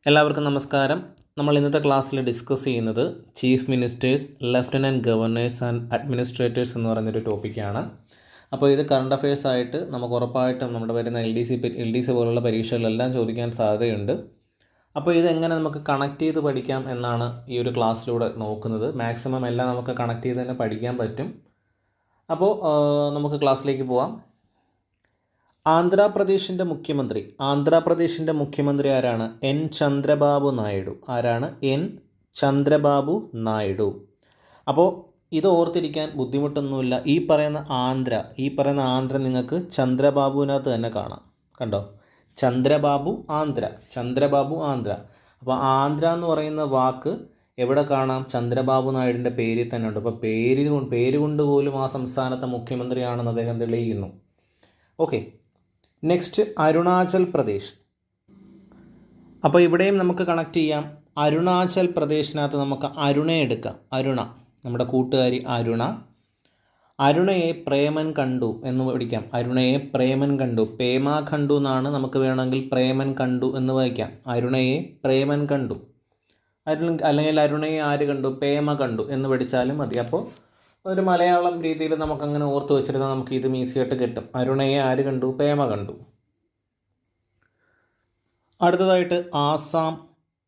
എല്ലാവർക്കും നമസ്കാരം. നമ്മൾ ഇന്നത്തെ ക്ലാസ്സിൽ ഡിസ്കസ് ചെയ്യുന്നത് chief ministers, lieutenant governor's and administrators എന്ന് പറയുന്നൊരു ടോപ്പിക്കാണ്. അപ്പോൾ ഇത് കറണ്ട് അഫയേഴ്സ് ആയിട്ട് നമുക്ക് ഉറപ്പായിട്ടും നമ്മുടെ വരുന്ന എൽ ഡി സി പോലുള്ള പരീക്ഷകളിലെല്ലാം ചോദിക്കാൻ സാധ്യതയുണ്ട്. അപ്പോൾ ഇതെങ്ങനെ നമുക്ക് കണക്ട് ചെയ്ത് പഠിക്കാം എന്നാണ് ഈ ഒരു ക്ലാസ്സിലൂടെ നോക്കുന്നത്. മാക്സിമം എല്ലാം നമുക്ക് കണക്ട് ചെയ്ത് തന്നെ പഠിക്കാൻ പറ്റും. അപ്പോൾ നമുക്ക് ക്ലാസ്സിലേക്ക് പോവാം. ആന്ധ്രാപ്രദേശിൻ്റെ മുഖ്യമന്ത്രി ആരാണ്? എൻ ചന്ദ്രബാബു നായിഡു. ആരാണ്? എൻ ചന്ദ്രബാബു നായിഡു. അപ്പോൾ ഇത് ഓർത്തിരിക്കാൻ ബുദ്ധിമുട്ടൊന്നുമില്ല. ഈ പറയുന്ന ആന്ധ്ര നിങ്ങൾക്ക് ചന്ദ്രബാബുവിനകത്ത് തന്നെ കാണാം. കണ്ടോ? ചന്ദ്രബാബു ആന്ധ്ര. അപ്പോൾ ആന്ധ്ര എന്ന് പറയുന്ന വാക്ക് എവിടെ കാണാം? ചന്ദ്രബാബു നായിഡുവിൻ്റെ പേരിൽ തന്നെ ഉണ്ട്. അപ്പോൾ പേര് കൊണ്ട് പോലും ആ സംസ്ഥാനത്തെ മുഖ്യമന്ത്രിയാണെന്ന് അദ്ദേഹം തെളിയിക്കുന്നു. Okay, next Arunachal Pradesh. അപ്പോൾ ഇവിടെയും നമുക്ക് കണക്ട് ചെയ്യാം. അരുണാചൽ പ്രദേശിനകത്ത് നമുക്ക് അരുണയെ എടുക്കാം. നമ്മുടെ കൂട്ടുകാരി അരുണയെ പ്രേമൻ കണ്ടു എന്ന് പഠിക്കാം. അരുണയെ പ്രേമൻ കണ്ടു, പേമ കണ്ടു എന്നാണ്. നമുക്ക് വേണമെങ്കിൽ പ്രേമൻ കണ്ടു എന്ന് വായിക്കാം. അരുണയെ പ്രേമൻ കണ്ടു, അല്ലെങ്കിൽ അരുണയെ ആര് കണ്ടു? പേമ കണ്ടു എന്ന് പഠിച്ചാലും മതി. അപ്പോൾ ഒരു മലയാളം രീതിയിൽ നമുക്കങ്ങനെ ഓർത്ത് വെച്ചിരുന്നാൽ നമുക്ക് ഇത് ഈസിയായിട്ട് കിട്ടും. അരുണയെ ആര് കണ്ടു? പേമ കണ്ടു. അടുത്തതായിട്ട് ആസാം,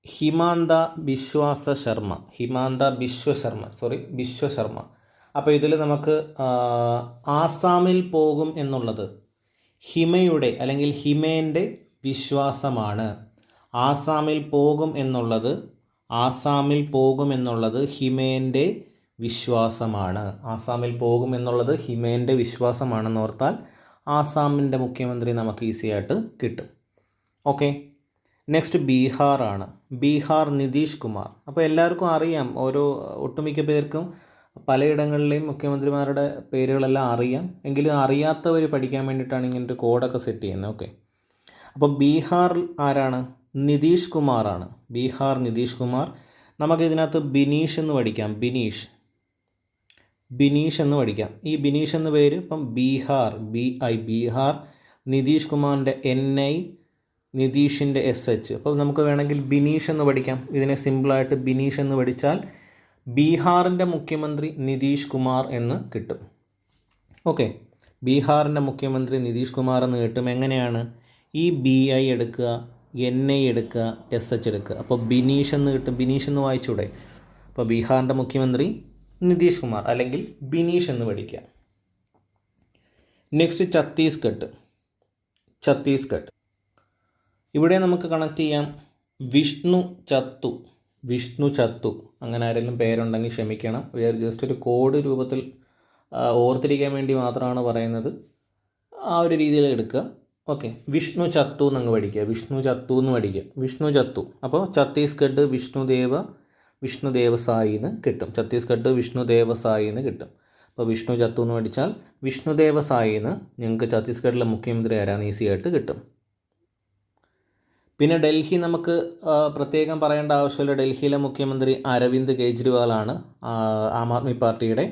ഹിമാന്ത ബിശ്വശർമ്മ. അപ്പോൾ ഇതിൽ നമുക്ക് ആസാമിൽ പോകും എന്നുള്ളത് ഹിമയുടെ അല്ലെങ്കിൽ ഹിമേൻ്റെ വിശ്വാസമാണ്. ആസാമിൽ പോകും എന്നുള്ളത് ഹിമേൻ്റെ വിശ്വാസമാണെന്ന് ഓർത്താൽ ആസാമിൻ്റെ മുഖ്യമന്ത്രി നമുക്ക് ഈസിയായിട്ട് കിട്ടും. Okay, next Bihar Nitish Kumar. അപ്പോൾ എല്ലാവർക്കും അറിയാം, ഒട്ടുമിക്ക പേർക്കും പലയിടങ്ങളിലെയും മുഖ്യമന്ത്രിമാരുടെ പേരുകളെല്ലാം അറിയാം. എങ്കിലും അറിയാത്തവർ പഠിക്കാൻ വേണ്ടിയിട്ടാണ് ഇങ്ങനൊരു കോഡൊക്കെ സെറ്റ് ചെയ്യുന്നത്. ഓക്കെ, അപ്പോൾ ബീഹാർ ആരാണ്? നിതീഷ് കുമാറാണ്. നിതീഷ് കുമാർ. നമുക്കിതിനകത്ത് ബിനീഷ് എന്ന് പഠിക്കാം. ബിനീഷ് എന്ന് പഠിക്കാം. ഈ ബിനീഷ് എന്ന പേര് ഇപ്പം ബീഹാർ, നിതീഷ് കുമാറിൻ്റെ NI, നിതീഷിൻ്റെ SH. അപ്പോൾ നമുക്ക് വേണമെങ്കിൽ ബിനീഷ് എന്ന് പഠിക്കാം. ഇതിനെ സിമ്പിളായിട്ട് ബിനീഷ് എന്ന് പഠിച്ചാൽ ബീഹാറിൻ്റെ മുഖ്യമന്ത്രി നിതീഷ് കുമാർ എന്ന് കിട്ടും. ഓക്കെ, ബീഹാറിൻ്റെ മുഖ്യമന്ത്രി നിതീഷ് കുമാർ എന്ന് കിട്ടും. എങ്ങനെയാണ്? ഈ BI എടുക്കുക, NI എടുക്കുക, SH എടുക്കുക. അപ്പോൾ ബിനീഷ് എന്ന് കിട്ടും. ബിനീഷ് എന്ന് വായിച്ചൂടെ? അപ്പോൾ ബീഹാറിൻ്റെ മുഖ്യമന്ത്രി നിതീഷ് കുമാർ അല്ലെങ്കിൽ ബിനീഷ് എന്ന് പഠിക്കുക. നെക്സ്റ്റ് ഛത്തീസ്ഗഡ്. ഇവിടെ നമുക്ക് കണക്ട് ചെയ്യാം. വിഷ്ണു ചത്തു. അങ്ങനെ ആരെങ്കിലും പേരുണ്ടെങ്കിൽ ക്ഷമിക്കണം. ജസ്റ്റ് ഒരു കോഡ് രൂപത്തിൽ ഓർത്തിരിക്കാൻ വേണ്ടി മാത്രമാണ് പറയുന്നത്. ആ ഒരു രീതിയിൽ എടുക്കുക. ഓക്കെ, വിഷ്ണു ചത്തു എന്നങ്ങ് പഠിക്കുക. വിഷ്ണു ചത്തു. അപ്പോൾ ഛത്തീസ്ഗഡ് വിഷ്ണുദേവസായി എന്ന് കിട്ടും. അപ്പോൾ വിഷ്ണു ചത്തു എന്ന് പഠിച്ചാൽ വിഷ്ണുദേവസായി എന്ന് ഞങ്ങൾക്ക് ഛത്തീസ്ഗഡിലെ മുഖ്യമന്ത്രി ആരാന്ന് ഈസിയായിട്ട് കിട്ടും. പിന്നെ ഡൽഹി നമുക്ക് പ്രത്യേകം പറയേണ്ട ആവശ്യമില്ല. ഡൽഹിയിലെ മുഖ്യമന്ത്രി അരവിന്ദ് കെജ്രിവാളാണ്. ആം ആദ്മി പാർട്ടിയുടെ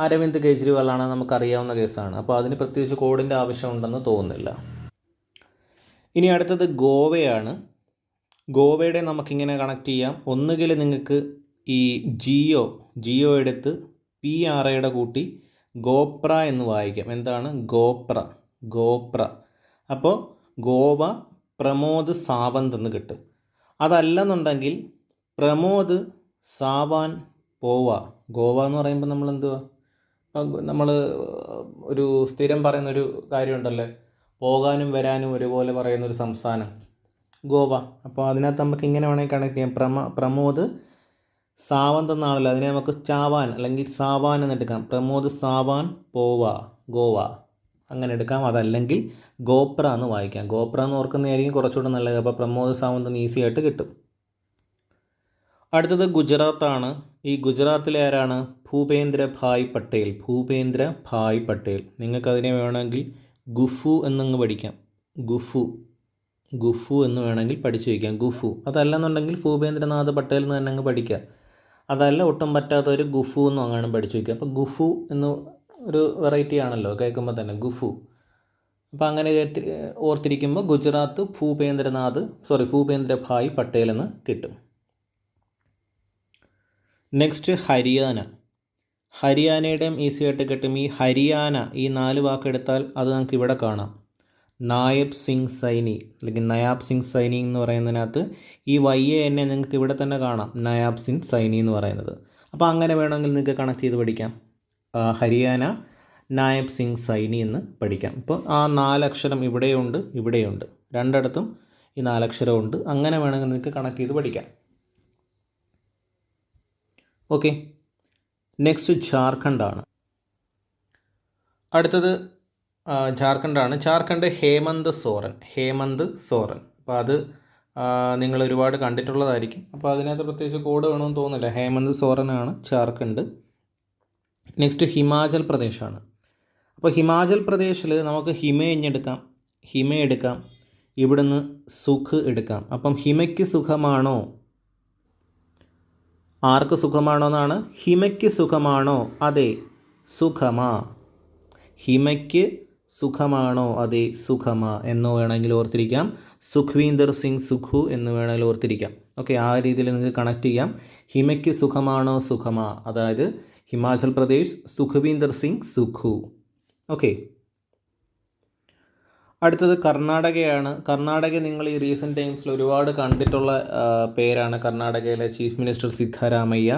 അരവിന്ദ് കെജ്രിവാളാണ്. നമുക്കറിയാവുന്ന കേസാണ്. അപ്പോൾ അതിന് പ്രത്യേകിച്ച് കോഡിൻ്റെ ആവശ്യമുണ്ടെന്ന് തോന്നുന്നില്ല. ഇനി അടുത്തത് ഗോവയാണ്. ഗോവയുടെ നമുക്കിങ്ങനെ കണക്ട് ചെയ്യാം. ഒന്നുകിൽ നിങ്ങൾക്ക് ഈ ജിയോ എടുത്ത് PRയുടെ കൂട്ടി ഗോപ്ര എന്ന് വായിക്കാം. എന്താണ്? ഗോപ്ര. അപ്പോൾ ഗോവ പ്രമോദ് സാവന്ത് എന്ന് കിട്ടും. അതല്ലെന്നുണ്ടെങ്കിൽ പ്രമോദ് സാവാൻ പോവ. ഗോവ എന്ന് പറയുമ്പോൾ നമ്മൾ ഒരു സ്ഥിരം പറയുന്നൊരു കാര്യമുണ്ടല്ലേ, പോകാനും വരാനും ഒരുപോലെ പറയുന്നൊരു സംസ്ഥാനം ഗോവ. അപ്പോൾ അതിനകത്ത് നമുക്ക് ഇങ്ങനെ വേണമെങ്കിൽ കണക്ട് ചെയ്യാം. പ്രമോദ് സാവന്ത് എന്നാണല്ലോ, അതിനെ നമുക്ക് ചാവാൻ അല്ലെങ്കിൽ സാവാൻ എന്ന് എടുക്കാം. പ്രമോദ് സാവാൻ പോവ, ഗോവ അങ്ങനെ എടുക്കാം. അതല്ലെങ്കിൽ ഗോപ്ര എന്ന് വായിക്കാം. ഗോപ്ര എന്ന് ഓർക്കുന്നതായിരിക്കും കുറച്ചുകൂടെ നല്ലത്. അപ്പോൾ പ്രമോദ് സാവന്ത് എന്ന് ഈസി ആയിട്ട് കിട്ടും. അടുത്തത് ഗുജറാത്താണ്. ഈ ഗുജറാത്തിലെ ആരാണ്? ഭൂപേന്ദ്ര ഭായ് പട്ടേൽ. നിങ്ങൾക്കതിനെ വേണമെങ്കിൽ ഗുഫു എന്നങ്ങ് പഠിക്കാം. ഗുഫു എന്ന് വേണമെങ്കിൽ പഠിച്ചു വയ്ക്കാം. അതല്ലെന്നുണ്ടെങ്കിൽ ഭൂപേന്ദ്രനാഥ് പട്ടേൽ എന്ന് തന്നെ അങ്ങ് പഠിക്കുക. അതല്ല ഒട്ടും പറ്റാത്തൊരു ഗുഫു എന്നും അങ്ങനെ പഠിച്ചു വയ്ക്കുക. അപ്പോൾ ഗുഫു എന്ന് ഒരു വെറൈറ്റി ആണല്ലോ കേൾക്കുമ്പോൾ തന്നെ. ഗുഫു അപ്പോൾ അങ്ങനെ ഓർത്തിരിക്കുമ്പോൾ ഗുജറാത്ത് ഭൂപേന്ദ്രഭായ് പട്ടേൽ എന്ന് കിട്ടും. നെക്സ്റ്റ് ഹരിയാനയുടെയും ഈസി ആയിട്ട് കിട്ടും. ഈ ഹരിയാന ഈ 4 വാക്കെടുത്താൽ അത് നമുക്ക് ഇവിടെ കാണാം. നായബ് സിംഗ് സൈനി അല്ലെങ്കിൽ നയാബ് സിംഗ് സൈനി എന്ന് പറയുന്നതിനകത്ത് ഈ YAN നിങ്ങൾക്ക് ഇവിടെ തന്നെ കാണാം, നയാബ് സിംഗ് സൈനി എന്ന് പറയുന്നത്. അപ്പോൾ അങ്ങനെ വേണമെങ്കിൽ നിങ്ങൾക്ക് കണക്ട് ചെയ്ത് പഠിക്കാം. ഹരിയാന നായബ് സിംഗ് സൈനി എന്ന് പഠിക്കാം. ഇപ്പോൾ ആ 4 അക്ഷരം ഇവിടെയുണ്ട്, രണ്ടിടത്തും ഈ 4 അക്ഷരമുണ്ട്. അങ്ങനെ വേണമെങ്കിൽ നിങ്ങൾക്ക് കണക്ട് ചെയ്ത് പഠിക്കാം. ഓക്കെ, നെക്സ്റ്റ് ജാർഖണ്ഡാണ്. അടുത്തത് ജാർഖണ്ഡാണ്. ജാർഖണ്ഡ് ഹേമന്ത് സോറൻ. അപ്പോൾ അത് നിങ്ങൾ ഒരുപാട് കണ്ടിട്ടുള്ളതായിരിക്കും. അപ്പോൾ അതിനകത്ത് പ്രത്യേകിച്ച് കോഡ് വേണമെന്ന് തോന്നുന്നില്ല. ഹേമന്ത് സോറനാണ് ജാർഖണ്ഡ്. നെക്സ്റ്റ് ഹിമാചൽ പ്രദേശാണ്. അപ്പോൾ ഹിമാചൽ പ്രദേശിൽ നമുക്ക് ഹിമ എടുക്കാം, ഇവിടുന്ന് സുഖ് എടുക്കാം. അപ്പം ഹിമയ്ക്ക് സുഖമാണോ, ആർക്ക് സുഖമാണോ എന്നാണ്. ഹിമയ്ക്ക് സുഖമാണോ, അതെ സുഖമാ. ഹിമയ്ക്ക് സുഖമാണോ, അതെ സുഖമാ എന്ന് വേണമെങ്കിൽ ഓർത്തിരിക്കാം. സുഖ്വീന്ദർ സിംഗ് സുഖു എന്ന് വേണമെങ്കിൽ ഓർത്തിരിക്കാം. ഓക്കെ, ആ രീതിയിൽ നിങ്ങൾക്ക് കണക്ട് ചെയ്യാം. ഹിമയ്ക്ക് സുഖമാണോ, സുഖമാ, അതായത് ഹിമാചൽ പ്രദേശ് സുഖ്വീന്ദർ സിംഗ് സുഖു. ഓക്കെ, അടുത്തത് കർണാടകയാണ്. കർണാടക നിങ്ങൾ ഈ റീസെൻറ്റ് ടൈംസിൽ ഒരുപാട് കണ്ടിട്ടുള്ള പേരാണ്. കർണാടകയിലെ ചീഫ് മിനിസ്റ്റർ സിദ്ധരാമയ്യ.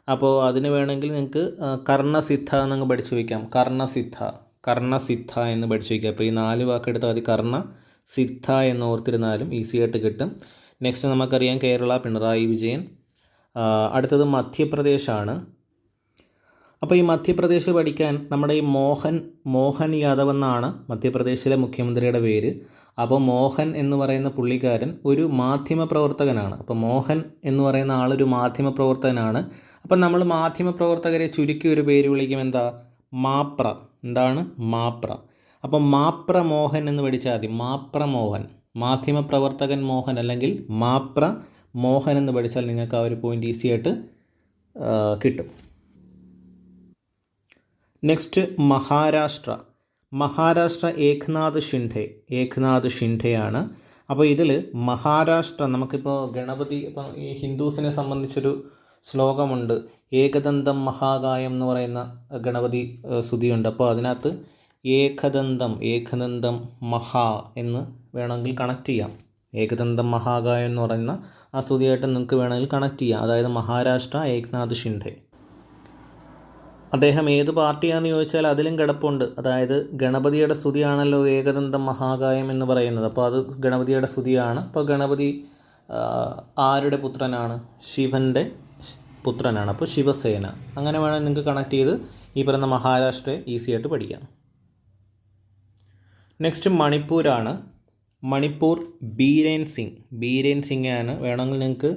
അപ്പോൾ അതിന് വേണമെങ്കിൽ നിങ്ങൾക്ക് കർണസിദ്ധ എന്നങ്ങ് പഠിച്ചു വയ്ക്കാം. കർണസിദ്ധ എന്ന് പഠിച്ചു വയ്ക്കാം. അപ്പോൾ ഈ 4 വാക്കെടുത്താൽ മതി. കർണസിദ്ധ എന്ന് ഓർത്തിരുന്നാലും ഈസി ആയിട്ട് കിട്ടും. നെക്സ്റ്റ് നമുക്കറിയാം കേരള, പിണറായി വിജയൻ. അടുത്തത് മധ്യപ്രദേശാണ്. അപ്പോൾ ഈ മധ്യപ്രദേശ് പഠിക്കാൻ നമ്മുടെ ഈ മോഹൻ യാദവ് എന്നാണ് മധ്യപ്രദേശിലെ മുഖ്യമന്ത്രിയുടെ പേര്. അപ്പോൾ മോഹൻ എന്ന് പറയുന്ന പുള്ളിക്കാരൻ ഒരു മാധ്യമ പ്രവർത്തകനാണ്. അപ്പോൾ മോഹൻ എന്ന് പറയുന്ന ആളൊരു മാധ്യമ പ്രവർത്തകനാണ്. അപ്പം നമ്മൾ മാധ്യമപ്രവർത്തകരെ ചുരുക്കി ഒരു പേര് വിളിക്കും, എന്താ, മാപ്ര. എന്താണ്, മാപ്ര. അപ്പം മാപ്ര മോഹൻ എന്ന് പഠിച്ചാൽ മതി. മാപ്ര മോഹൻ, മാധ്യമപ്രവർത്തകൻ മോഹൻ, അല്ലെങ്കിൽ മാപ്ര മോഹൻ എന്ന് പഠിച്ചാൽ നിങ്ങൾക്ക് ആ ഒരു പോയിൻ്റ് ഈസി ആയിട്ട് കിട്ടും. നെക്സ്റ്റ് മഹാരാഷ്ട്ര ഏക്നാഥ് ഷിൻഡെയാണ്. അപ്പോൾ ഇതിൽ മഹാരാഷ്ട്ര നമുക്കിപ്പോൾ ഗണപതി, ഇപ്പം ഈ ഹിന്ദുസിനെ സംബന്ധിച്ചൊരു ശ്ലോകമുണ്ട്, ഏകദന്തം മഹാകായം എന്ന് പറയുന്ന ഗണപതി സ്തുതിയുണ്ട്. അപ്പോൾ അതിനകത്ത് ഏകദന്തം മഹാ എന്ന് വേണമെങ്കിൽ കണക്ട് ചെയ്യാം. ഏകദന്തം മഹാകായം എന്ന് പറയുന്ന ആ സ്തുതിയായിട്ട് നിങ്ങൾക്ക് വേണമെങ്കിൽ കണക്ട് ചെയ്യാം. അതായത് മഹാരാഷ്ട്ര ഏക്നാഥ് ഷിൻഡെ. അദ്ദേഹം ഏത് പാർട്ടിയാണെന്ന് ചോദിച്ചാൽ അതിലും കിടപ്പുണ്ട്. അതായത് ഗണപതിയുടെ സ്തുതിയാണല്ലോ ഏകദന്തം മഹാകായം എന്ന് പറയുന്നത്. അപ്പോൾ അത് ഗണപതിയുടെ സ്തുതിയാണ്. അപ്പോൾ ഗണപതി ആരുടെ പുത്രനാണ്? ശിവൻ്റെ പുത്രനാണ്. അപ്പോൾ ശിവസേന. അങ്ങനെ വേണമെങ്കിൽ നിങ്ങൾക്ക് കണക്ട് ചെയ്ത് ഈ പറയുന്ന മഹാരാഷ്ട്രയെ ഈസി ആയിട്ട് പഠിക്കാം. നെക്സ്റ്റ് മണിപ്പൂരാണ്. മണിപ്പൂർ ബീരേൻ സിംഗ് ആണ്. വേണമെങ്കിൽ നിങ്ങൾക്ക്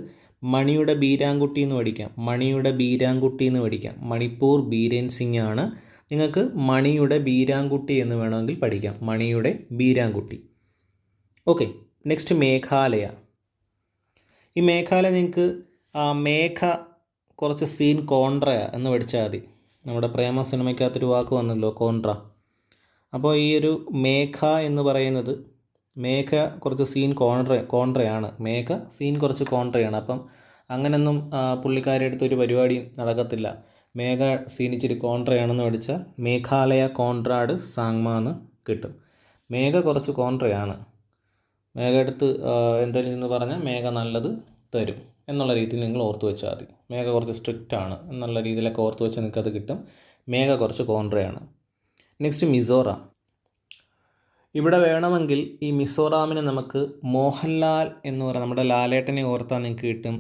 മണിയുടെ ബീരാൻകുട്ടി എന്ന് പഠിക്കാം. മണിപ്പൂർ ബീരേൻ സിംഗ് ആണ്. നിങ്ങൾക്ക് മണിയുടെ ബീരാൻകുട്ടി എന്ന് വേണമെങ്കിൽ പഠിക്കാം. മണിയുടെ ബീരാൻകുട്ടി. Okay, next Meghalaya. ഈ മേഘാലയ നിങ്ങൾക്ക് മേഘ കുറച്ച് സീൻ കോൺട്ര എന്ന് പഠിച്ചാൽ മതി. നമ്മുടെ പ്രേമ സിനിമയ്ക്കകത്തൊരു വാക്ക് വന്നല്ലോ, കോൺട്ര. അപ്പോൾ ഈ ഒരു മേഘ എന്ന് പറയുന്നത്, മേഘ കുറച്ച് സീൻ കോൺട്രയാണ്. മേഘ സീൻ കുറച്ച് കോൺട്രയാണ്. അപ്പം അങ്ങനെയൊന്നും പുള്ളിക്കാരുടെ അടുത്തൊരു പരിപാടി നടക്കത്തില്ല. മേഘ സീൻ ഇച്ചിരി കോൺട്രയാണെന്ന് പഠിച്ചാൽ മേഘാലയ കോൺട്രാഡ് സാങ്മ എന്ന് കിട്ടും. മേഘ കുറച്ച് കോൺട്രയാണ്. മേഘ അടുത്ത് എന്തെങ്കിലും എന്ന് പറഞ്ഞാൽ മേഘ നല്ലത് തരും എന്നുള്ള രീതിയിൽ നിങ്ങൾ ഓർത്ത് വെച്ചാൽ മതി. മേഘ കുറച്ച് സ്ട്രിക്റ്റ് ആണ് എന്നുള്ള രീതിയിലൊക്കെ ഓർത്ത് വെച്ചാൽ നിങ്ങൾക്കത് കിട്ടും. മേഘ കുറച്ച് കോൺട്രയാണ്. നെക്സ്റ്റ് മിസോറാം. ഇവിടെ വേണമെങ്കിൽ ഈ മിസോറാമിന് നമുക്ക് മോഹൻലാൽ എന്ന് പറയുന്ന നമ്മുടെ ലാലേട്ടനെ ഓർത്താൽ നിങ്ങൾക്ക് കിട്ടും.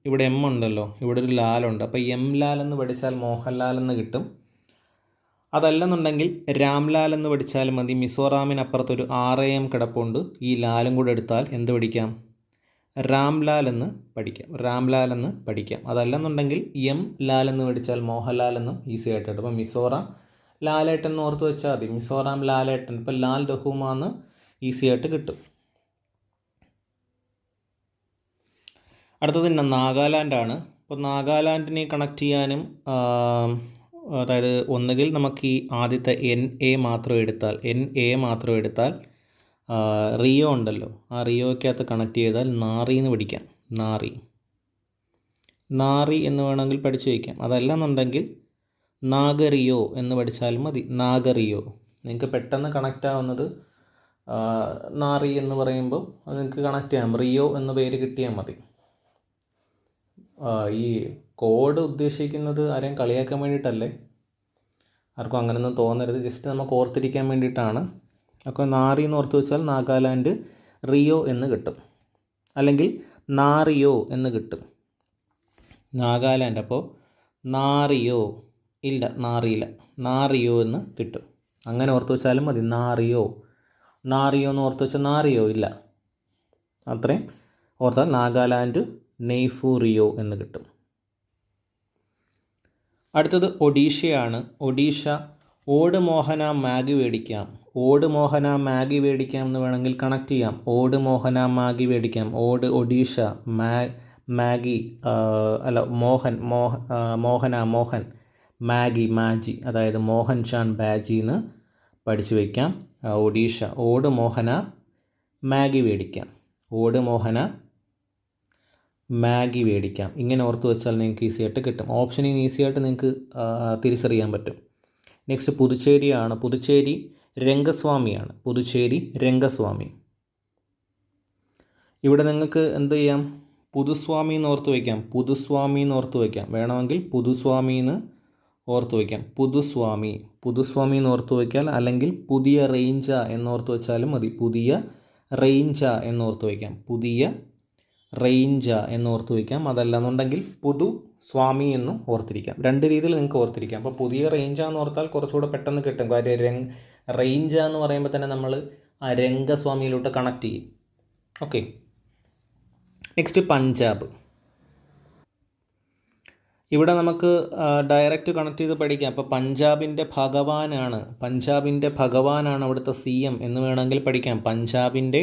ഇവിടെ എം ഉണ്ടല്ലോ, ഇവിടെ ഒരു ലാലുണ്ട്. അപ്പോൾ ലാൽ എന്ന് പഠിച്ചാൽ മോഹൻലാൽ എന്ന് കിട്ടും. അതല്ലെന്നുണ്ടെങ്കിൽ രാംലാൽ എന്ന് പഠിച്ചാൽ മതി. മിസോറാമിനപ്പുറത്തൊരു RAM കിടപ്പുണ്ട്. ഈ ലാലും കൂടെ എടുത്താൽ എന്ത് പഠിക്കാം? രാംലാൽ എന്ന് പഠിക്കാം. അതല്ലെന്നുണ്ടെങ്കിൽ ലാൽ എന്ന് പഠിച്ചാൽ മോഹൻലാൽ എന്നും ഈസി ആയിട്ട് കിട്ടും. അപ്പോൾ മിസോറാം ലാലേട്ടൻ എന്ന് ഓർത്ത് വെച്ചാൽ മതി. മിസോറാം ലാലേട്ടൻ. ഇപ്പോൾ ലാൽ രഹുമാന്ന് ഈസി ആയിട്ട് കിട്ടും. അടുത്തത് നാഗാലാൻഡാണ്. അപ്പോൾ നാഗാലാൻഡിനെ കണക്ട് ചെയ്യാനും അതായത് ഒന്നുകിൽ നമുക്ക് ഈ ആദ്യത്തെ NA മാത്രം എടുത്താൽ റിയോ ഉണ്ടല്ലോ, ആ റിയോയ്ക്കകത്ത് കണക്ട് ചെയ്താൽ നാറി എന്ന് പഠിക്കാം. നാറി എന്ന് വേണമെങ്കിൽ പഠിച്ചു വയ്ക്കാം. അതല്ലെന്നുണ്ടെങ്കിൽ നാഗറിയോ എന്ന് പഠിച്ചാലും മതി. നാഗറിയോ നിങ്ങൾക്ക് പെട്ടെന്ന് കണക്റ്റ് ആവുന്നത് നാറി എന്ന് പറയുമ്പോൾ അത് നിങ്ങൾക്ക് കണക്ട് ചെയ്യാം. റിയോ എന്ന പേര് കിട്ടിയാൽ മതി. ഈ കോഡ് ഉദ്ദേശിക്കുന്നത് ആരെയും കളിയാക്കാൻ വേണ്ടിയിട്ടല്ലേ, ആർക്കും അങ്ങനെയൊന്നും തോന്നരുത്. ജസ്റ്റ് നമുക്ക് ഓർത്തിരിക്കാൻ വേണ്ടിയിട്ടാണ്. അപ്പോൾ നാറി എന്ന് ഓർത്ത് വെച്ചാൽ നാഗാലാൻഡ് റിയോ എന്ന് കിട്ടും, അല്ലെങ്കിൽ നാറിയോ എന്ന് കിട്ടും. നാഗാലാൻഡ് അപ്പോൾ നാറിയോ ഇല്ല, നാറിയില്ല, നാറിയോ എന്ന് കിട്ടും. അങ്ങനെ ഓർത്ത് വെച്ചാലും മതി. നാറിയോ എന്ന് ഓർത്ത് വെച്ചാൽ നാറിയോ ഇല്ല, അത്രയും ഓർത്താൽ നാഗാലാൻഡ് നെയ്ഫൂറിയോ എന്ന് കിട്ടും. അടുത്തത് ഒഡീഷയാണ്. ഒഡീഷ ഓട് മോഹന മാഗി മേടിക്കാം. ഓട് മോഹന മാഗി മേടിക്കാം എന്ന് വേണമെങ്കിൽ കണക്ട് ചെയ്യാം. ഓട് മോഹന മാഗി മേടിക്കാം. ഓട് ഒഡീഷ മാഗി അല്ല മോഹൻ മാജി, അതായത് മോഹൻ ചാൻ ബാജി എന്ന് പഠിച്ചു വയ്ക്കാം. ഒഡീഷ ഓട് മോഹന മാഗി മേടിക്കാം. ഓട് മോഹന മാഗി മേടിക്കാം. ഇങ്ങനെ ഓർത്ത് വെച്ചാൽ നിങ്ങൾക്ക് ഈസി ആയിട്ട് കിട്ടും. ഓപ്ഷനിൽ ഈസി ആയിട്ട് നിങ്ങൾക്ക് തിരിച്ചറിയാൻ പറ്റും. നെക്സ്റ്റ് പുതുച്ചേരിയാണ്. പുതുച്ചേരി രംഗസ്വാമിയാണ്. പുതുച്ചേരി രംഗസ്വാമി. ഇവിടെ നിങ്ങൾക്ക് എന്ത് ചെയ്യാം, പുതുസ്വാമി എന്ന് ഓർത്ത് വയ്ക്കാം. പുതുസ്വാമി എന്ന് ഓർത്ത് വയ്ക്കാം. വേണമെങ്കിൽ പുതുസ്വാമി എന്ന് ഓർത്ത് വയ്ക്കാം. പുതുസ്വാമി എന്ന് ഓർത്ത് വയ്ക്കാം. അല്ലെങ്കിൽ പുതിയ റേഞ്ച എന്നോർത്ത് വെച്ചാലും മതി. പുതിയ റേഞ്ച എന്നോർത്ത് വയ്ക്കാം. പുതിയ റേഞ്ച എന്നോർത്ത് വയ്ക്കാം. അതല്ലെന്നുണ്ടെങ്കിൽ പുതു സ്വാമി എന്നും ഓർത്തിരിക്കാം. രണ്ട് രീതിയിൽ നിങ്ങൾക്ക് ഓർത്തിരിക്കാം. അപ്പോൾ പുതിയ റേഞ്ച എന്ന് ഓർത്താൽ കുറച്ചുകൂടെ പെട്ടെന്ന് കിട്ടും. കാര്യം റേഞ്ച എന്ന് പറയുമ്പോൾ തന്നെ നമ്മൾ ആ രംഗസ്വാമിയിലോട്ട് കണക്ട് ചെയ്യും. ഓക്കെ. നെക്സ്റ്റ് പഞ്ചാബ്. ഇവിടെ നമുക്ക് ഡയറക്റ്റ് കണക്ട് ചെയ്ത് പഠിക്കാം. അപ്പോൾ പഞ്ചാബിൻ്റെ ഭഗവാനാണ് അവിടുത്തെ CM എന്ന് വേണമെങ്കിൽ പഠിക്കാം. പഞ്ചാബിൻ്റെ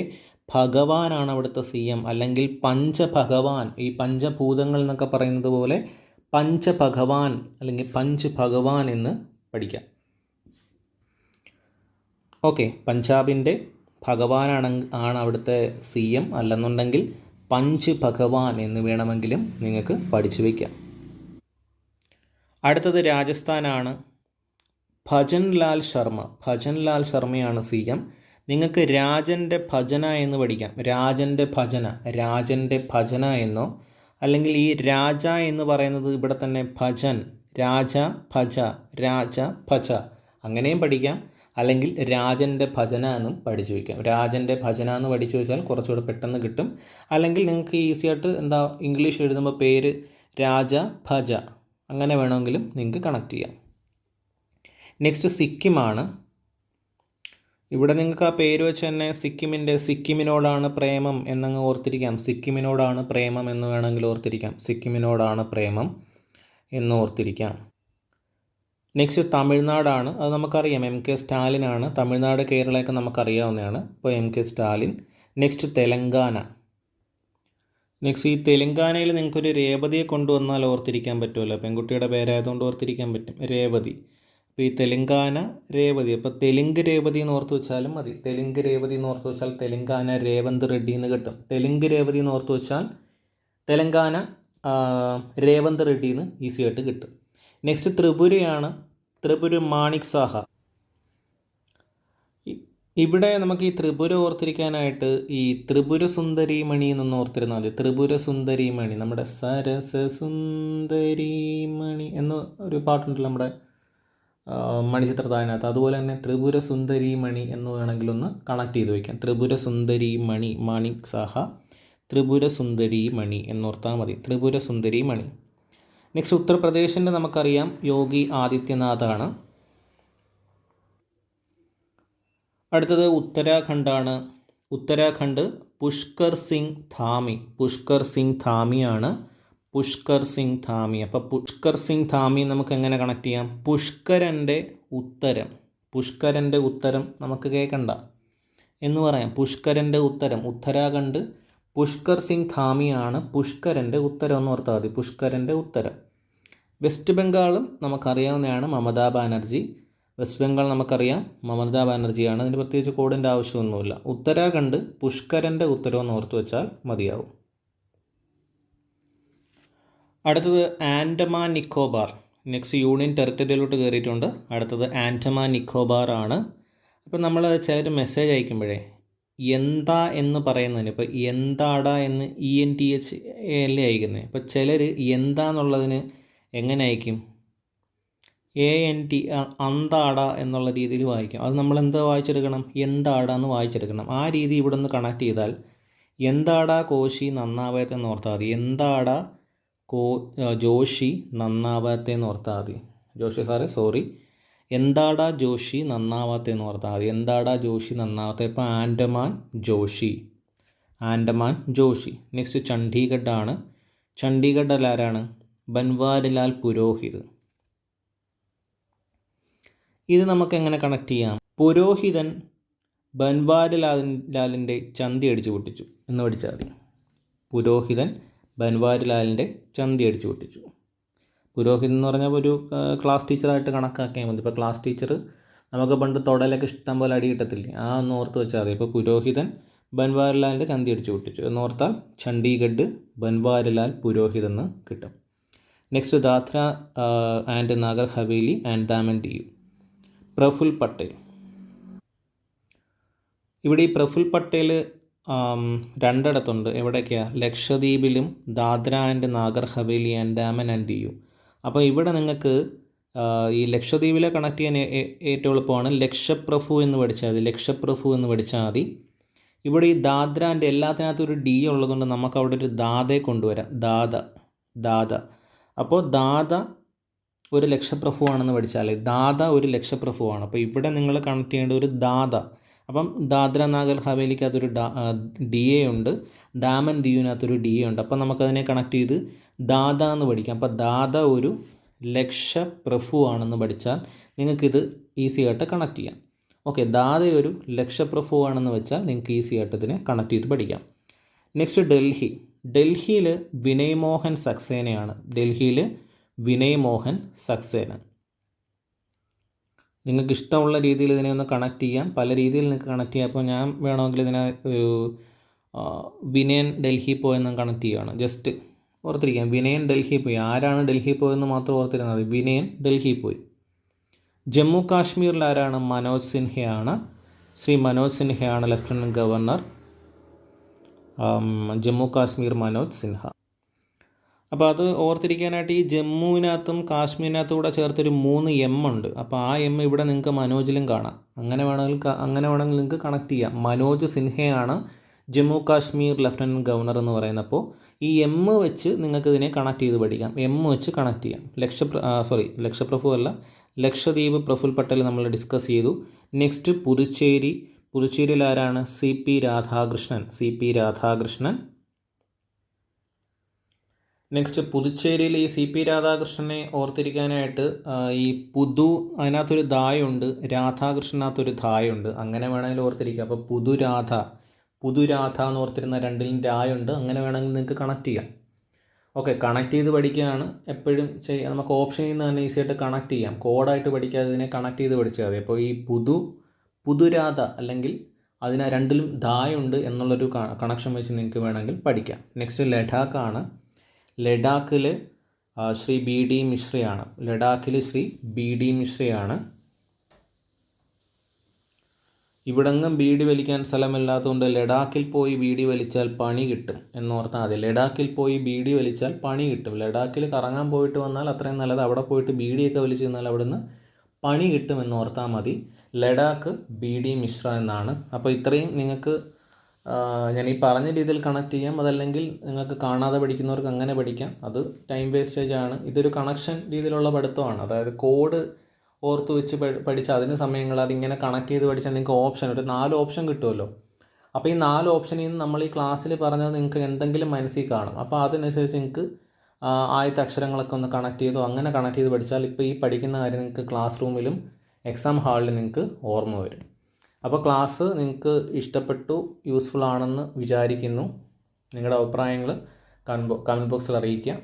ഭഗവാനാണ് അവിടുത്തെ CM, അല്ലെങ്കിൽ പഞ്ചഭഗവാൻ. ഈ പഞ്ചഭൂതങ്ങൾ എന്നൊക്കെ പറയുന്നത് പോലെ പഞ്ചഭഗവാൻ അല്ലെങ്കിൽ പഞ്ച് ഭഗവാൻ എന്ന് പഠിക്കാം. ഓക്കെ. പഞ്ചാബിൻ്റെ ഭഗവാനാണ് അവിടുത്തെ CM, അല്ലെന്നുണ്ടെങ്കിൽ പഞ്ച് ഭഗവാൻ എന്ന് വേണമെങ്കിലും നിങ്ങൾക്ക് പഠിച്ചു വയ്ക്കാം. അടുത്തത് രാജസ്ഥാനാണ്. ഭജൻലാൽ ശർമ്മയാണ് CM. നിങ്ങൾക്ക് രാജൻ്റെ ഭജന എന്ന് പഠിക്കാം. രാജൻ്റെ ഭജന എന്നോ, അല്ലെങ്കിൽ ഈ രാജ എന്ന് പറയുന്നത് ഇവിടെ തന്നെ ഭജൻ, രാജ ഭജ അങ്ങനെയും പഠിക്കാം. അല്ലെങ്കിൽ രാജൻ്റെ ഭജന എന്നും പഠിച്ചു വയ്ക്കാം. രാജൻ്റെ ഭജന എന്ന് പഠിച്ചു വെച്ചാൽ കുറച്ചുകൂടെ പെട്ടെന്ന് കിട്ടും. അല്ലെങ്കിൽ നിങ്ങൾക്ക് ഈസി ആയിട്ട് ഇംഗ്ലീഷ് എഴുതുമ്പോൾ പേര് രാജ ഭജ അങ്ങനെ വേണമെങ്കിലും നിങ്ങൾക്ക് കണക്ട് ചെയ്യാം. നെക്സ്റ്റ് സിക്കിമാണ്. ഇവിടെ നിങ്ങൾക്ക് ആ പേര് വെച്ച് തന്നെ സിക്കിമിനോടാണ് പ്രേമം എന്നങ്ങ് ഓർത്തിരിക്കാം. സിക്കിമിനോടാണ് പ്രേമം എന്ന് വേണമെങ്കിൽ ഓർത്തിരിക്കാം. സിക്കിമിനോടാണ് പ്രേമം എന്ന് ഓർത്തിരിക്കാം. നെക്സ്റ്റ് തമിഴ്നാടാണ്. അത് നമുക്കറിയാം, MK സ്റ്റാലിനാണ്. തമിഴ്നാട് കേരളയൊക്കെ നമുക്കറിയാവുന്നതാണ്. അപ്പോൾ MK Stalin. Next Telangana. Next ഈ തെലങ്കാനയിൽ നിങ്ങൾക്കൊരു രേവതിയെ കൊണ്ടുവന്നാൽ ഓർത്തിരിക്കാൻ പറ്റുമല്ലോ. പെൺകുട്ടിയുടെ പേരായതുകൊണ്ട് ഓർത്തിരിക്കാൻ പറ്റും. രേവതി. അപ്പോൾ ഈ തെലങ്കാന രേവതി. അപ്പോൾ തെലുങ്ക് രേവതി എന്ന് ഓർത്ത് വെച്ചാലും മതി. തെലുങ്ക് രേവതി എന്ന് ഓർത്ത് വെച്ചാൽ തെലങ്കാന രേവന്ത് റെഡ്ഡി എന്ന് കിട്ടും. തെലുങ്ക് രേവതി എന്ന് ഓർത്ത് വെച്ചാൽ തെലങ്കാന രേവന്ത് റെഡ്ഡി എന്ന് ഈസി ആയിട്ട് കിട്ടും. നെക്സ്റ്റ് ത്രിപുരയാണ്. ത്രിപുര മാണിക് സാഹ. ഇവിടെ നമുക്ക് ഈ ത്രിപുര ഓർത്തിരിക്കാനായിട്ട് ഈ ത്രിപുര സുന്ദരി മണി എന്നൊന്ന് ഓർത്തിരുന്നാൽ മതി. ത്രിപുര സുന്ദരി മണി, നമ്മുടെ സരസ സുന്ദരി മണി എന്ന ഒരു പാട്ടുണ്ടല്ലോ നമ്മുടെ മണിച്ചിത്രത്താഴിനകത്ത്. അതുപോലെ തന്നെ ത്രിപുര സുന്ദരി മണി എന്ന് വേണമെങ്കിൽ ഒന്ന് കണക്ട് ചെയ്ത് വയ്ക്കാം. ത്രിപുര സുന്ദരി മണി, മാണിക് സാഹ, ത്രിപുര സുന്ദരി മണി എന്നോർത്താൽ മതി. ത്രിപുര സുന്ദരി മണി. നെക്സ്റ്റ് ഉത്തർപ്രദേശിൻ്റെ നമുക്കറിയാം യോഗി ആദിത്യനാഥാണ്. അടുത്തത് ഉത്തരാഖണ്ഡാണ്. ഉത്തരാഖണ്ഡ് പുഷ്കർ സിംഗ് ധാമിയാണ്. പുഷ്കർ സിംഗ് ധാമി. അപ്പോൾ പുഷ്കർ സിംഗ് ധാമി നമുക്ക് എങ്ങനെ കണക്ട് ചെയ്യാം? പുഷ്കരൻ്റെ ഉത്തരം നമുക്ക് കേൾക്കണ്ട എന്ന് പറയാം. പുഷ്കരൻ്റെ ഉത്തരം. ഉത്തരാഖണ്ഡ് പുഷ്കർ സിംഗ് ധാമിയാണ് പുഷ്കരൻ്റെ ഉത്തരം എന്ന് ഓർത്താൽ മതി. പുഷ്കരൻ്റെ ഉത്തരം. വെസ്റ്റ് ബംഗാളും നമുക്കറിയാവുന്നതാണ്, മമതാ ബാനർജി. വെസ്റ്റ് ബംഗാൾ നമുക്കറിയാം, മമതാ ബാനർജിയാണ്. അതിന് പ്രത്യേകിച്ച് കോഡിൻ്റെ ആവശ്യമൊന്നുമില്ല. ഉത്തരാഖണ്ഡ് പുഷ്കരൻ്റെ ഉത്തരവെന്ന് ഓർത്ത് വെച്ചാൽ മതിയാവും. അടുത്തത് ആൻഡമാൻ നിക്കോബാർ. നെക്സ്റ്റ് യൂണിയൻ ടെറിട്ടറിയിലോട്ട് കയറിയിട്ടുണ്ട്. അടുത്തത് ആൻഡമാൻ നിക്കോബാർ ആണ്. അപ്പം നമ്മൾ ചിലർ മെസ്സേജ് അയക്കുമ്പോഴേ എന്താ എന്ന് പറയുന്നതിന്, ഇപ്പോൾ എന്താടാ എന്ന് ENTH അല്ലേ അയക്കുന്നത്. ഇപ്പോൾ ചിലർ എന്താന്നുള്ളതിന് എങ്ങനെ അയക്കും? ANT അന്താടാ എന്നുള്ള രീതിയിൽ വായിക്കും. അത് നമ്മൾ എന്താ വായിച്ചെടുക്കണം? എന്താടാ എന്ന് വായിച്ചെടുക്കണം. ആ രീതി ഇവിടെ നിന്ന് കണക്ട് ചെയ്താൽ എന്താടാ കോശി നന്നാവാത്തെ എന്ന് ഓർത്താൽ മതി. എന്താടാ ജോഷി നന്നാവാത്തേന്ന് ഓർത്താൽ മതി. ജോഷി സാറേ സോറി, എന്താടാ ജോഷി നന്നാവാത്തേന്ന് ഓർത്താൽ മതി. എന്താടാ ജോഷി നന്നാവാത്ത. ഇപ്പോൾ ആൻഡമാൻ ജോഷി, ആൻഡമാൻ ജോഷി. നെക്സ്റ്റ് ചണ്ഡീഗഡ് ആണ്. ചണ്ഡീഗഡിൽ ആരാണ്? ബൻവാരിലാൽ പുരോഹിത്. ഇത് നമുക്ക് എങ്ങനെ കണക്ട് ചെയ്യാം? പുരോഹിതൻ ബൻവാരിലാലിൻ്റെ ചന്തി അടിച്ചു പൊട്ടിച്ചു എന്ന് പഠിച്ചാൽ മതി. പുരോഹിതൻ ബൻവാരിലാലിൻ്റെ ചന്തി അടിച്ചു പൊട്ടിച്ചു. പുരോഹിതൻ എന്ന് പറഞ്ഞാൽ ഒരു ക്ലാസ് ടീച്ചറായിട്ട് കണക്കാക്കിയാൽ മതി. ഇപ്പോൾ ക്ലാസ് ടീച്ചർ നമുക്ക് പണ്ട് തൊടലൊക്കെ ഇഷ്ടം പോലെ അടി കിട്ടത്തില്ലേ, ആ ഒന്ന് ഓർത്ത് വെച്ചാൽ മതി. ഇപ്പോൾ പുരോഹിതൻ ബൻവാരിലാലിൻ്റെ ചന്തി അടിച്ചു പൊട്ടിച്ചു എന്നോർത്താൽ ചണ്ഡീഗഡ് ബൻവാരിലാൽ പുരോഹിത് എന്ന് കിട്ടും. Next Dadra and Nagar Haveli and Daman Diu. Praful Patel. ഇവിടെ ഈ പ്രഫുൽ പട്ടേൽ രണ്ടിടത്തുണ്ട്. എവിടെയൊക്കെയാണ്? ലക്ഷദ്വീപിലും Dadra and Nagar Haveli and Daman and Diu. അപ്പോൾ ഇവിടെ നിങ്ങൾക്ക് ഈ ലക്ഷദ്വീപിലെ കണക്ട് ചെയ്യാൻ ഏറ്റവും എളുപ്പമാണ്. ലക്ഷപ്രഭു എന്ന് പഠിച്ചാൽ മതി. ലക്ഷപ്രഭു എന്ന് പഠിച്ചാൽ മതി. ഇവിടെ ഈ ദാദ്രാൻ്റെ എല്ലാത്തിനകത്തും ഒരു ഡി ഉള്ളതുകൊണ്ട് നമുക്ക് അവിടെ ഒരു ദാദയെ കൊണ്ടുവരാം. ദാദ. അപ്പോൾ ദാദ ഒരു ലക്ഷപ്രഭുവാണെന്ന് പഠിച്ചാൽ ദാദ ഒരു ലക്ഷപ്രഭുവാണ്. അപ്പോൾ ഇവിടെ നിങ്ങൾ കണക്ട് ചെയ്യേണ്ട ഒരു ദാദ. അപ്പം ദാദ്ര നാഗർ ഹവേലിക്കകത്തൊരു DA ഉണ്ട്, ദാമൻ ദിയുവിനകത്തൊരു DA ഉണ്ട്. അപ്പം നമുക്കതിനെ കണക്ട് ചെയ്ത് ദാദ എന്ന് പഠിക്കാം. അപ്പോൾ ദാദ ഒരു ലക്ഷപ്രഭുവാണെന്ന് പഠിച്ചാൽ നിങ്ങൾക്കിത് ഈസി ആയിട്ട് കണക്ട് ചെയ്യാം. ഓക്കെ, ദാദ ഒരു ലക്ഷപ്രഭുവാണെന്ന് വെച്ചാൽ നിങ്ങൾക്ക് ഈസി ആയിട്ട് ഇതിനെ കണക്ട് ചെയ്ത് പഠിക്കാം. നെക്സ്റ്റ് ഡൽഹിയിൽ വിനയ് മോഹൻ സക്സേനയാണ്. ഡൽഹിയിൽ വിനയ് മോഹൻ സക്സേന. നിങ്ങൾക്ക് ഇഷ്ടമുള്ള രീതിയിൽ ഇതിനെ ഒന്ന് കണക്ട് ചെയ്യാം. പല രീതിയിൽ നിങ്ങൾക്ക് കണക്ട് ചെയ്യാം. അപ്പോൾ ഞാൻ വേണമെങ്കിൽ ഇതിനെ വിനയൻ ഡൽഹി പോയെന്ന് കണക്ട് ചെയ്യുകയാണ്. ജസ്റ്റ് ഓർത്തിരിക്കാം, വിനയൻ ഡൽഹി പോയി. ആരാണ് ഡൽഹി പോയെന്ന് മാത്രം ഓർത്തിരുന്നാൽ മതി. വിനയൻ ഡൽഹി പോയി. ജമ്മു കാശ്മീരിൽ ആരാണ്? മനോജ് സിൻഹയാണ്. ശ്രീ മനോജ് സിൻഹയാണ് ലഫ്റ്റനൻറ്റ് ഗവർണർ. ജമ്മു കാശ്മീർ മനോജ് സിൻഹ. അപ്പോൾ അത് ഓർത്തിരിക്കാനായിട്ട് ഈ ജമ്മുവിനകത്തും കാശ്മീരിനകത്തും കൂടെ ചേർത്തൊരു 3 M ഉണ്ട്. അപ്പോൾ ആ M ഇവിടെ നിങ്ങൾക്ക് മനോജിലും കാണാം. അങ്ങനെ വേണമെങ്കിൽ നിങ്ങൾക്ക് കണക്ട് ചെയ്യാം. മനോജ് സിൻഹയാണ് ജമ്മു കാശ്മീർ ലഫ്റ്റനൻറ്റ് ഗവർണർ എന്ന് പറയുന്നപ്പോൾ ഈ M വെച്ച് നിങ്ങൾക്ക് ഇതിനെ കണക്ട് ചെയ്ത് പഠിക്കാം. M വെച്ച് കണക്ട് ചെയ്യാം. ലക്ഷപ്രഭു അല്ല, ലക്ഷദ്വീപ് പ്രഫുൽ പട്ടേൽ നമ്മൾ ഡിസ്കസ് ചെയ്തു. നെക്സ്റ്റ് പുതുച്ചേരിയിൽ ആരാണ്? CP രാധാകൃഷ്ണൻ. നെക്സ്റ്റ് പുതുച്ചേരിയിൽ ഈ CP രാധാകൃഷ്ണനെ ഓർത്തിരിക്കാനായിട്ട് ഈ അതിനകത്തൊരു ധായുണ്ട്, രാധാകൃഷ്ണനകത്തൊരു ധായുണ്ട്. അങ്ങനെ വേണമെങ്കിൽ ഓർത്തിരിക്കുക. അപ്പോൾ പുതുരാധ എന്ന് ഓർത്തിരുന്ന രണ്ടിലും രായുണ്ട്. അങ്ങനെ വേണമെങ്കിൽ നിങ്ങൾക്ക് കണക്ട് ചെയ്യാം. ഓക്കെ, കണക്ട് ചെയ്ത് പഠിക്കുകയാണ് എപ്പോഴും നമുക്ക് ഓപ്ഷനിൽ നിന്ന് തന്നെ ഈസി ആയിട്ട് കണക്ട് ചെയ്യാം. കോഡായിട്ട് പഠിക്കാതെ ഇതിനെ കണക്ട് ചെയ്ത് പഠിച്ചാൽ മതി. അപ്പോൾ ഈ പുതുരാധ അല്ലെങ്കിൽ അതിന് രണ്ടിലും ധായുണ്ട് എന്നുള്ളൊരു കണക്ഷൻ വെച്ച് നിങ്ങൾക്ക് വേണമെങ്കിൽ പഠിക്കാം. നെക്സ്റ്റ് ലഡാക്കാണ്. ലഡാക്കിൽ ശ്രീ BD മിശ്രയാണ്. ഇവിടെങ്ങും ബീഡി വലിക്കാൻ സ്ഥലമില്ലാത്തതുകൊണ്ട് ലഡാക്കിൽ പോയി ബീഡി വലിച്ചാൽ പണി കിട്ടും എന്നോർത്താൽ മതി. ലഡാക്കിൽ പോയി ബീഡി വലിച്ചാൽ പണി കിട്ടും. ലഡാക്കിൽ കറങ്ങാൻ പോയിട്ട് വന്നാൽ അത്രയും നല്ലത്. അവിടെ പോയിട്ട് ബീഡിയൊക്കെ വലിച്ചു നിന്നാൽ അവിടുന്ന് പണി കിട്ടും എന്നോർത്താൽ മതി. ലഡാക്ക് BD മിശ്ര എന്നാണ്. അപ്പോൾ ഇത്രയും നിങ്ങൾക്ക് ഞാൻ ഈ പറഞ്ഞ രീതിയിൽ കണക്ട് ചെയ്യാം. അതല്ലെങ്കിൽ നിങ്ങൾക്ക് കാണാതെ പഠിക്കുന്നവർക്ക് അങ്ങനെ പഠിക്കാം. അത് ടൈം വേസ്റ്റേജ് ആണ്. ഇതൊരു കണക്ഷൻ രീതിയിലുള്ള പഠിത്തമാണ്. അതായത് കോഡ് ഓർത്ത് വെച്ച് പഠിച്ചാൽ അതിന് സമയങ്ങൾ അതിങ്ങനെ കണക്ട് ചെയ്ത് പഠിച്ചാൽ നിങ്ങൾക്ക് ഒരു 4 ഓപ്ഷൻ കിട്ടുമല്ലോ. അപ്പോൾ ഈ 4 ഓപ്ഷനിൽ നിന്ന് നമ്മൾ ഈ ക്ലാസ്സിൽ പറഞ്ഞത് നിങ്ങൾക്ക് എന്തെങ്കിലും മനസ്സിൽ കാണും. അപ്പോൾ അതിനനുസരിച്ച് നിങ്ങൾക്ക് ആദ്യത്തെ അക്ഷരങ്ങളൊക്കെ ഒന്ന് കണക്ട് ചെയ്തോ അങ്ങനെ കണക്ട് ചെയ്ത് പഠിച്ചാൽ ഇപ്പോൾ ഈ പഠിക്കുന്ന കാര്യം നിങ്ങൾക്ക് ക്ലാസ് റൂമിലും എക്സാം ഹാളിലും നിങ്ങൾക്ക് ഓർമ്മ വരും. അപ്പോൾ ക്ലാസ് നിങ്ങൾക്ക് ഇഷ്ടപ്പെട്ടു, യൂസ്ഫുൾ ആണെന്ന് വിചാരിക്കുന്നു. നിങ്ങളുടെ അഭിപ്രായങ്ങൾ കമൻറ്റ് ബോക്സിൽ അറിയിക്കുക.